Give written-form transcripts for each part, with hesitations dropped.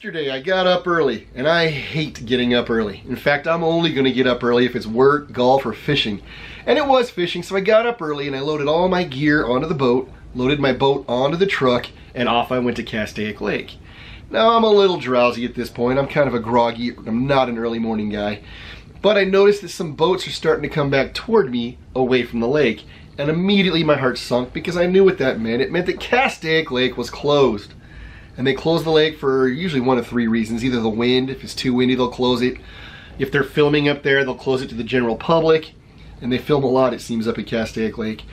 Yesterday I got up early, and I hate getting up early. In fact, I'm only going to get up early if it's work, golf, or fishing. And it was fishing, so I got up early and I loaded all my gear onto the boat, loaded my boat onto the truck, and off I went to Castaic Lake. Now I'm a little drowsy at this point. I'm kind of a groggy, I'm not an early morning guy. But I noticed that some boats are starting to come back toward me away from the lake. And immediately my heart sunk because I knew what that meant. It meant that Castaic Lake was closed. And they close the lake for usually one of three reasons. Either the wind, if it's too windy, they'll close it. If they're filming up there, they'll close it to the general public. And they film a lot, it seems, up at Castaic Lake.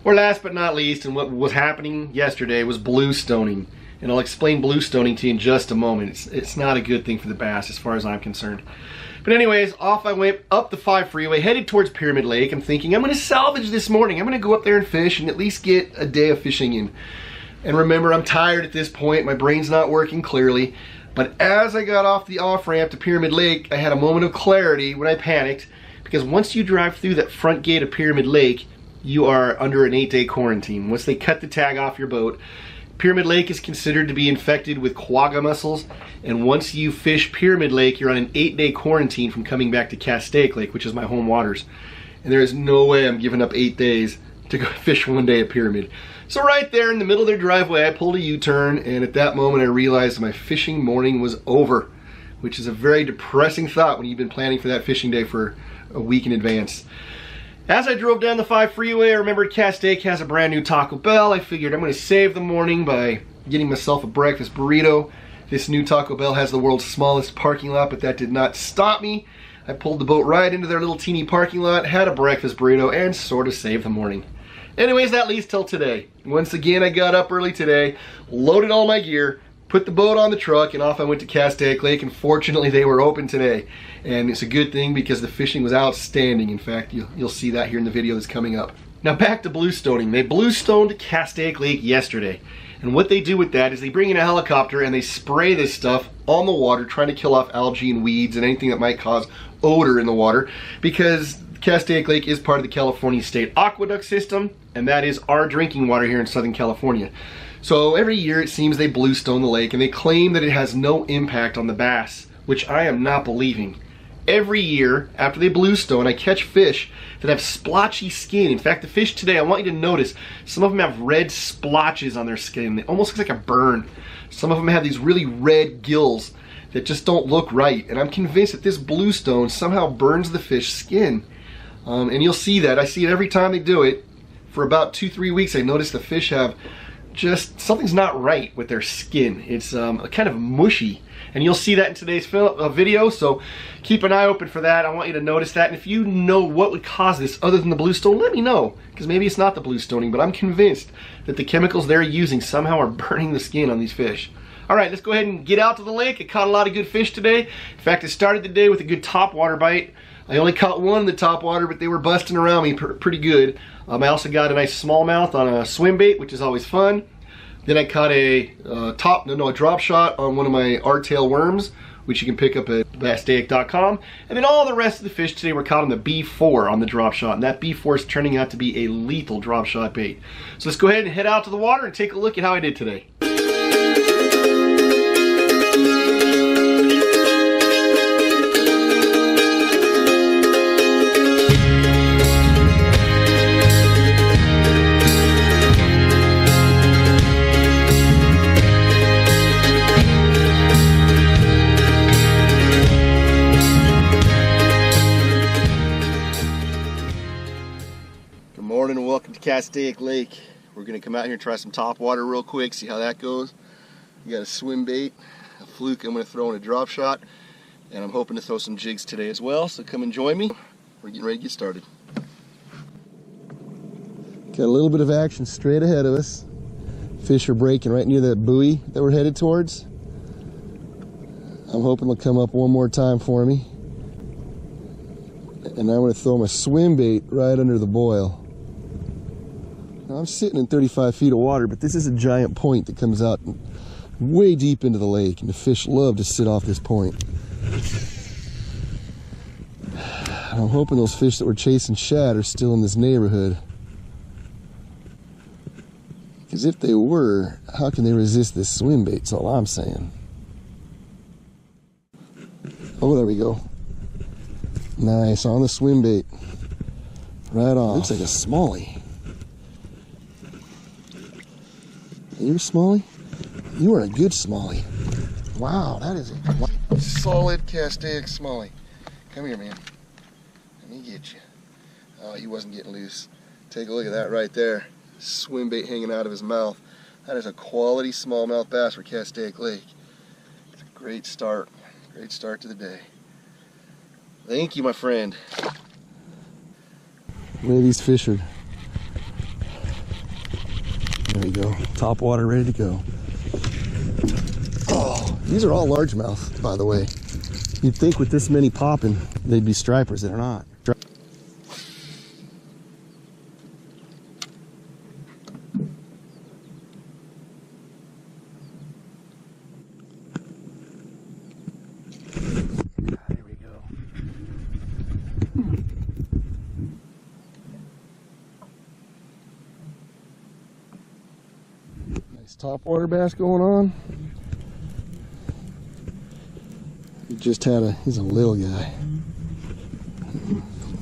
Or last but not least, and what was happening yesterday was bluestoning. And I'll explain bluestoning to you in just a moment. It's not a good thing for the bass as far as I'm concerned. But anyways, off I went up the 5 freeway, headed towards Pyramid Lake. I'm thinking, I'm going to salvage this morning. I'm going to go up there and fish and at least get a day of fishing in. And remember, I'm tired at this point. My brain's not working clearly. But as I got off the off-ramp to Pyramid Lake, I had a moment of clarity when I panicked. Because once you drive through that front gate of Pyramid Lake, you are under an 8-day quarantine. Once they cut the tag off your boat, Pyramid Lake is considered to be infected with quagga mussels. And once you fish Pyramid Lake, you're on an 8-day quarantine from coming back to Castaic Lake, which is my home waters. And there is no way I'm giving up 8 days to go fish one day at Pyramid. So right there in the middle of their driveway, I pulled a U-turn, and at that moment I realized my fishing morning was over, which is a very depressing thought when you've been planning for that fishing day for a week in advance. As I drove down the 5 freeway, I remembered Castaic has a brand new Taco Bell. I figured I'm going to save the morning by getting myself a breakfast burrito. This new Taco Bell has the world's smallest parking lot, but that did not stop me. I pulled the boat right into their little teeny parking lot, had a breakfast burrito, and sort of saved the morning. Anyways, that leads till today. Once again, I got up early today, loaded all my gear, put the boat on the truck, and off I went to Castaic Lake, and fortunately they were open today. And it's a good thing because the fishing was outstanding. In fact, you'll see that here in the video that's coming up. Now back to bluestoning. They bluestoned Castaic Lake yesterday. And what they do with that is they bring in a helicopter and they spray this stuff on the water, trying to kill off algae and weeds and anything that might cause odor in the water, because Castaic Lake is part of the California State Aqueduct System, and that is our drinking water here in Southern California. So every year it seems they bluestone the lake, and they claim that it has no impact on the bass, which I am not believing. Every year after they bluestone, I catch fish that have splotchy skin. In fact, the fish today, I want you to notice, some of them have red splotches on their skin. It almost looks like a burn. Some of them have these really red gills that just don't look right, and I'm convinced that this bluestone somehow burns the fish's skin. And you'll see that. I see it every time they do it. For about 2-3 weeks, I notice the fish have just, something's not right with their skin. It's kind of mushy. And you'll see that in today's video, so keep an eye open for that. I want you to notice that. And if you know what would cause this other than the bluestone, let me know. Because maybe it's not the bluestoning, but I'm convinced that the chemicals they're using somehow are burning the skin on these fish. All right, let's go ahead and get out to the lake. I caught a lot of good fish today. In fact, I started the day with a good topwater bite. I only caught one in the topwater, but they were busting around me pretty good. I also got a nice smallmouth on a Swimbait, which is always fun. Then I caught a drop shot on one of my R-tail worms, which you can pick up at Castaic.com. And then all the rest of the fish today were caught on the B4 on the drop shot, and that B4 is turning out to be a lethal drop shot bait. So let's go ahead and head out to the water and take a look at how I did today. Welcome to Castaic Lake. We're going to come out here and try some topwater real quick, see how that goes. We got a swim bait, a fluke I'm going to throw in a drop shot, and I'm hoping to throw some jigs today as well, so come and join me. We're getting ready to get started. Got a little bit of action straight ahead of us. Fish are breaking right near that buoy that we're headed towards. I'm hoping they'll come up one more time for me. And I'm going to throw my swim bait right under the boil. Now, I'm sitting in 35 feet of water, but this is a giant point that comes out way deep into the lake, and the fish love to sit off this point. I'm hoping those fish that were chasing shad are still in this neighborhood. Because if they were, how can they resist this swim bait? That's all I'm saying. Oh, there we go. Nice, on the swim bait. Right on. Looks like a smallie. Are you a smallie? You are a good smallie. Wow, that is a solid Castaic smallie. Come here, man. Let me get you. Oh, he wasn't getting loose. Take a look at that right there. Swim bait hanging out of his mouth. That is a quality smallmouth bass for Castaic Lake. It's a great start. Great start to the day. Thank you, my friend. Where are these fish are? There we go. Topwater ready to go. Oh, these are all largemouth, by the way. You'd think with this many popping, they'd be stripers. They're not. There we go. Nice topwater bass going on. He just had a, he's a little guy.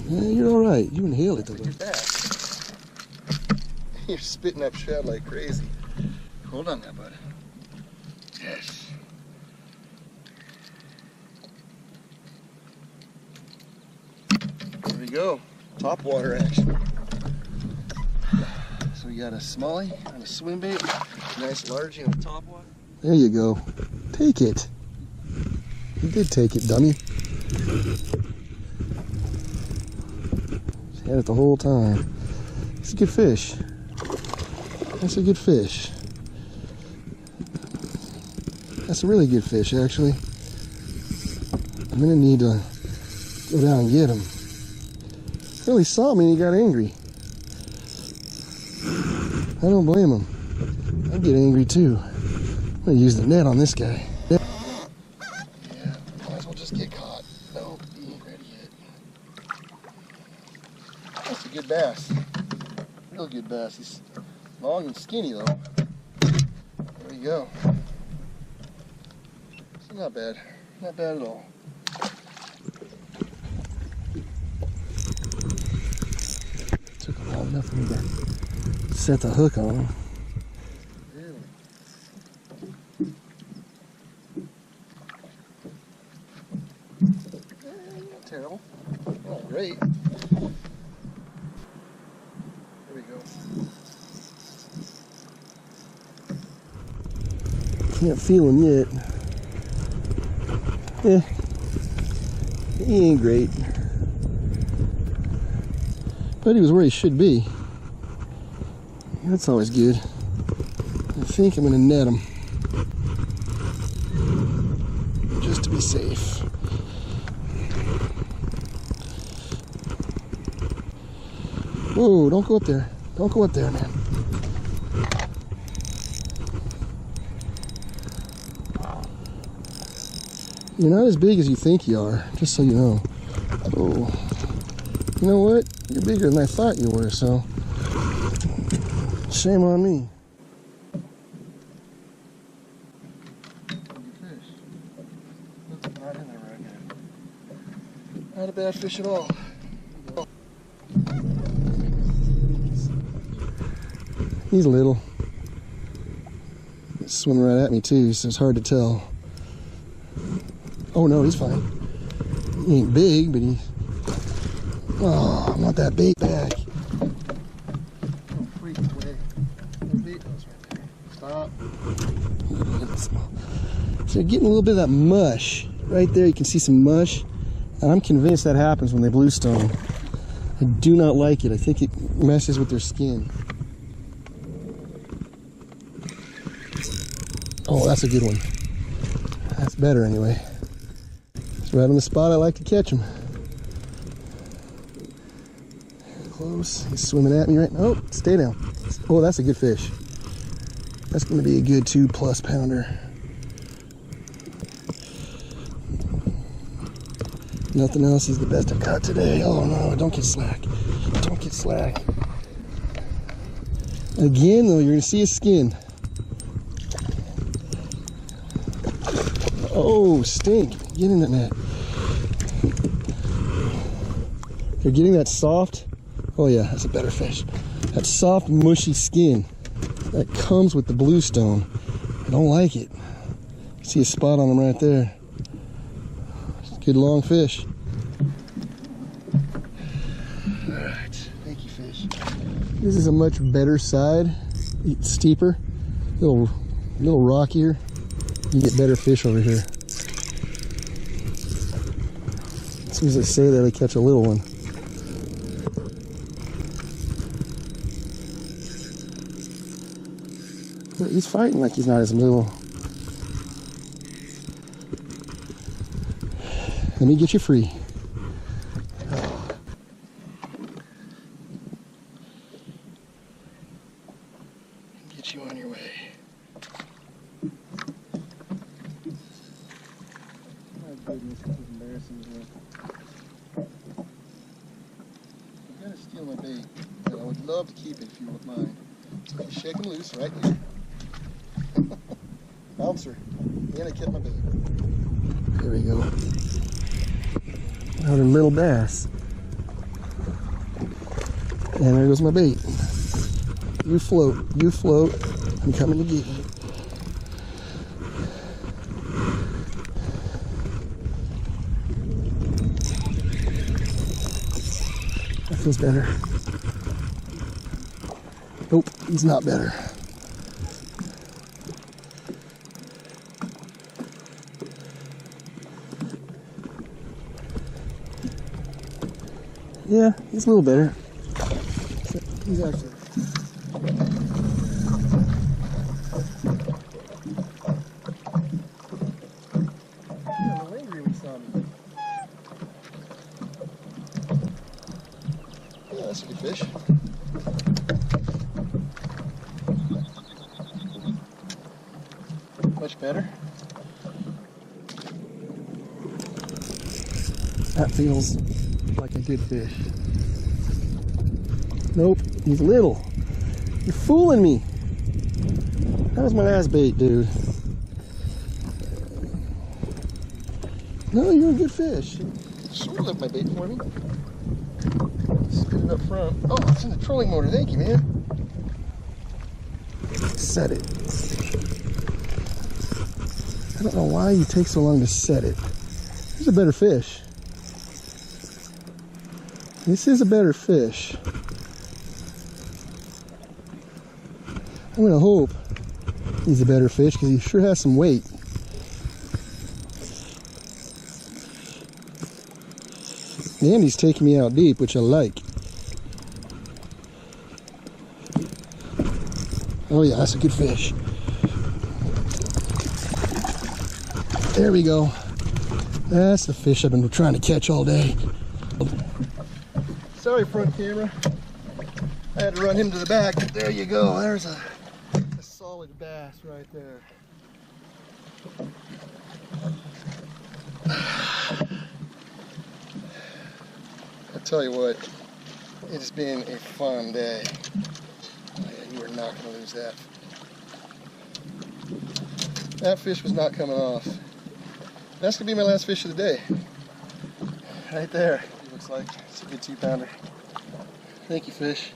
Yeah, you're all right. You inhaled it. You're back. You're spitting up shad like crazy. Hold on there, bud. Yes. There we go. Topwater action. So we got a smallie and a swim bait. Nice largie on the topwater. There you go. Take it. You did take it, dummy. Just had it the whole time. It's a good fish. That's a good fish. That's a really good fish, actually. I'm gonna need to go down and get him. He really saw me and he got angry. I don't blame him. I get angry too. I'm gonna use the net on this guy. Get caught. Nope, he ain't ready yet. That's a good bass. Real good bass. He's long and skinny though. There we go. So not bad. Not bad at all. Took long enough for me to set the hook on him. Terrible. Oh, great. There we go. Can't feel him yet. Yeah. He ain't great. But he was where he should be. That's always good. I think I'm gonna net him. Just to be safe. Whoa, don't go up there. Don't go up there, man. You're not as big as you think you are, just so you know. Oh, you know what? You're bigger than I thought you were, so shame on me. Not a bad fish at all. He's little. He's swimming right at me too, so it's hard to tell. Oh no, he's fine. He ain't big, but he... Oh, I want that bait back. Oh, freak away. The bait goes right there. Stop. So you're getting a little bit of that mush. Right there, you can see some mush. And I'm convinced that happens when they bluestone. I do not like it. I think it messes with their skin. Oh, that's a good one. That's better anyway. It's right on the spot I like to catch them. Close. He's swimming at me right now. Oh, stay down. Oh, that's a good fish. That's going to be a good 2+ pounder. Nothing else. He's the best I've caught today. Oh no, don't get slack. Don't get slack. Again though, you're going to see his skin. Oh, stink. Get in the net. They're getting that soft, oh yeah, that's a better fish. That soft, mushy skin that comes with the bluestone. I don't like it. See a spot on them right there. Good long fish. Alright, thank you, fish. This is a much better side. It's steeper, little rockier. You get better fish over here. As soon as I say that, I catch a little one. But he's fighting like he's not as little. Let me get you free. Get you on your way. My goodness, this is embarrassing. I'm gonna steal my bait, and I would love to keep it if you wouldn't mind. So you shake him loose right here. Bouncer. And I kept my bait. There we go. Another little bass. And there goes my bait. You float, you float. I'm coming to get you. That feels better. Nope, he's not better. Yeah, he's a little better. He's actually. Yeah, the lane really saw me. Yeah, that's a good fish. Much better. That feels like a good fish. Nope, he's little. You're fooling me. That was my last bait, dude. No, you're a good fish. Sort of left my bait for me. Spit it up front. Oh, it's in the trolling motor. Thank you, man. Set it. I don't know why you take so long to set it. Here's a better fish. This is a better fish. I'm gonna hope he's a better fish because he sure has some weight. And he's taking me out deep, which I like. Oh yeah, that's a good fish. There we go. That's the fish I've been trying to catch all day. Sorry, front camera. I had to run him to the back, but there you go. There's a solid bass right there. I tell you what, it's been a fun day. Oh, yeah, you are not going to lose that. That fish was not coming off. That's going to be my last fish of the day. Right there. It looks like it's a good 2-pounder. Thank you, fish.